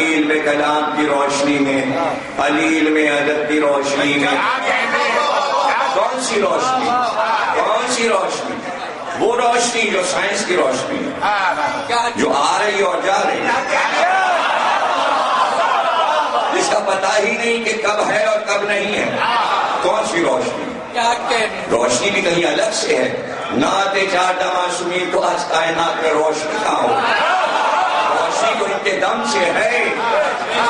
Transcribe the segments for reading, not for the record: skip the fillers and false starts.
علی علم کلام کی روشنی میں، علی علم ادب کی روشنی میں. کون سی روشنی؟ کون سی روشنی؟ وہ روشنی جو سائنس کی روشنی ہے، جو آ رہی اور جا رہی ہے، جس کا پتہ ہی نہیں کہ کب ہے اور کب نہیں ہے. کون سی روشنی؟ روشنی بھی کہیں الگ سے ہے. نعت چارٹا معصومین تو آج کائنات میں روشنی کہاں ہو؟ روشنی تو ان کے دم سے ہے،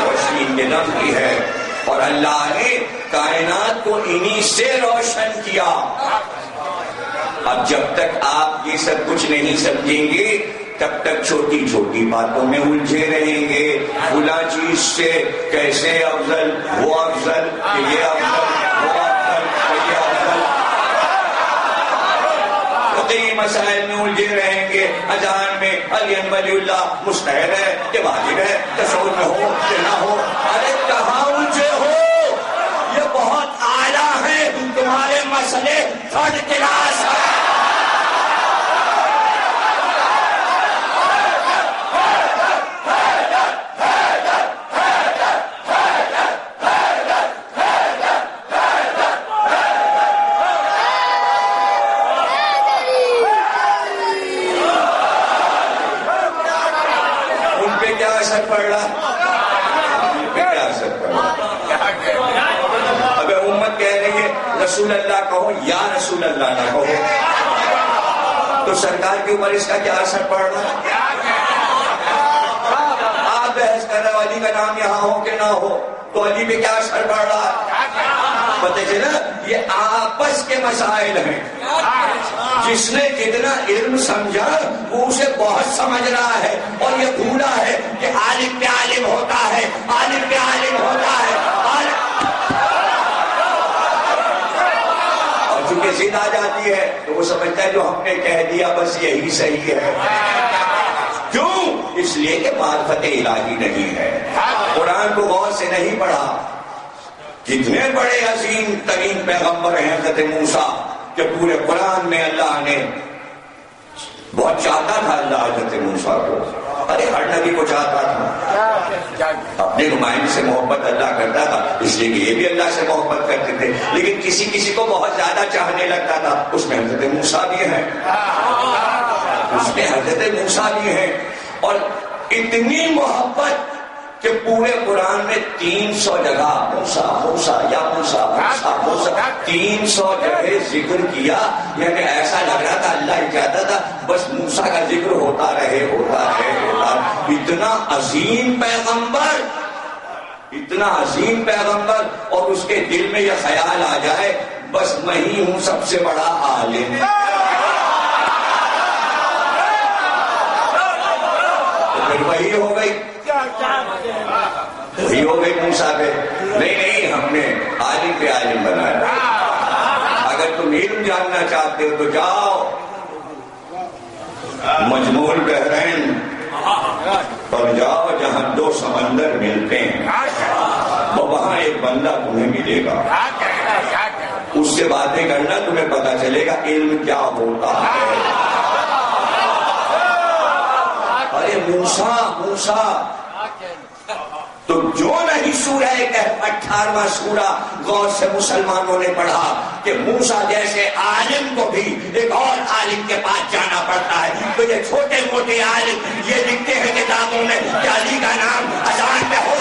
روشنی ان کے دم کی ہے. اور اللہ نے کائنات کو انہی سے روشن کیا. اب جب تک آپ یہ سب کچھ نہیں سمجھیں گے تب تک چھوٹی چھوٹی باتوں میں الجھے رہیں گے. فلاں چیز سے کیسے افضل، وہ افضل، یہ افضل، وہ افضل، یہ افضل، کئی مسائل میں الجھے رہیں گے. اذان میں علی ولی اللہ مستحب ہے کہ واجب ہے، تشہد میں ہو کہ نہ ہو. ارے کہاں الجھے ہو؟ یہ بہت اعلیٰ ہے، تمہارے مسئلے تھرڈ کلاس ہے. رسول اللہ کہو یا رسول اللہ نہ کہو تو سرکار کے اوپر اس کا کیا اثر پڑ رہا ہے؟ آپ بحث کر رہے علی کا نام یہاں ہو کہ نہ ہو تو علی پہ کیا اثر پڑ رہا ہے؟ پتہ چلا یہ آپس کے مسائل ہیں. جس نے جتنا علم سمجھا وہ اسے بہت سمجھ رہا ہے اور یہ بھولا ہے کہ عالم پہ عالم ہوتا ہے، عالم پہ عالم ہوتا ہے. چونکہ ضد آ جاتی ہے تو وہ سمجھتا ہے جو ہم نے کہہ دیا بس یہی صحیح ہے. کیوں؟ اس لیے کہ معرفت الہی نہیں ہے. قرآن کو غور سے نہیں پڑھا. کتنے بڑے عظیم ترین پیغمبر ہیں حضرت موسیٰ کہ پورے قرآن میں اللہ نے بہت چاہتا تھا اللہ حضرت موسیٰ کو. ارے ہر نبی کو چاہتا تھا. اپنے نمائندے سے محبت اللہ کرتا تھا اس لیے کہ یہ بھی اللہ سے محبت کرتے تھے. لیکن کسی کسی کو بہت زیادہ چاہنے لگتا تھا. اس میں حضرت موسیٰ بھی ہیں، اس میں حضرت موسیٰ بھی ہیں. اور اتنی محبت کہ پورے قرآن میں 300 جگہ موسیٰ موسیٰ یا موسیٰ موسیٰ موسیٰ 300 جگہ ذکر کیا. یعنی ایسا لگ رہا تھا اللہ ہی چاہتا تھا بس موسیٰ کا ذکر ہوتا رہے ہوتا رہے ہوتا. اتنا عظیم پیغمبر، اتنا عظیم پیغمبر اور اس کے دل میں یہ خیال آ جائے بس میں ہی ہوں سب سے بڑا عالم. پھر وہی ہو گئی، وہی ہو گئی موسیٰ پہ. نہیں ہم نے عالم پہ عالم بنایا. اگر تم علم جاننا چاہتے ہو تو جاؤ مجموع البحرین پر جاؤ جہاں 2 سمندر ملتے ہیں. وہاں ایک بندہ تمہیں ملے گا، اس سے باتیں کرنا تمہیں پتا چلے گا علم کیا ہوتا ہے. ارے موسیٰ تو جو نہیں سورہ کہف 18واں سورہ غور سے مسلمانوں نے پڑھا کہ موسیٰ جیسے عالم کو بھی ایک اور عالم کے پاس جانا پڑتا ہے. تو یہ چھوٹے موٹے عالم یہ لکھتے ہیں کتابوں میں کہ علی کا نام اذان میں ہو.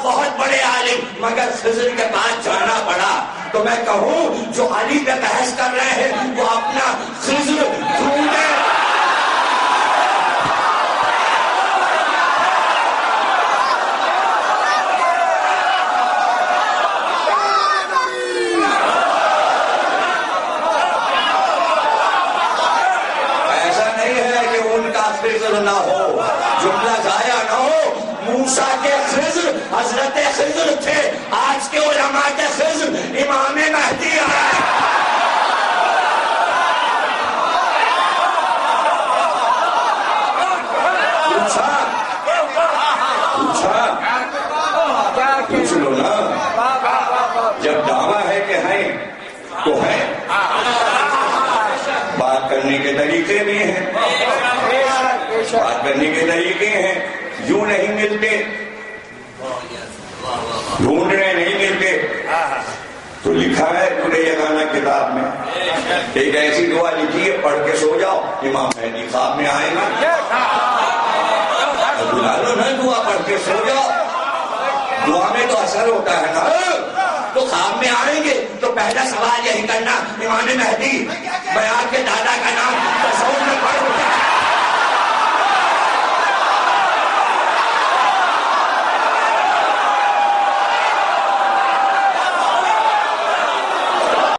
بہت بڑے عالم مگر خضر کے پاس جانا پڑا. تو میں کہوں جو علی پہ بحث کر رہے ہیں وہ اپنا خضر ڈھونڈے. ایسا نہیں ہے کہ ان کا خضر نہ ہو، جملہ ضائع نہ ہو. موسیٰ کے خضر حضرت خضر تھے. آج کے علماء کے خضر امام مہدی کرنے کے طریقے بھی ہیں، بات کرنے کے طریقے ہیں، یوں نہیں ملتے، ڈھونڈنے نہیں ملتے. تو لکھا ہے پورے یگانہ کتاب میں، ایک ایسی دعا لکھی ہے پڑھ کے سو جاؤ، امام مہدی خواب میں آئیں گے. بلا لو نا، دعا پڑھ کے سو جاؤ، دعا میں تو اثر ہوتا ہے نا. تو خواب میں آئیں گے تو پہلا سوال یہی کرنا، امام مہدی میں آپ کے دادا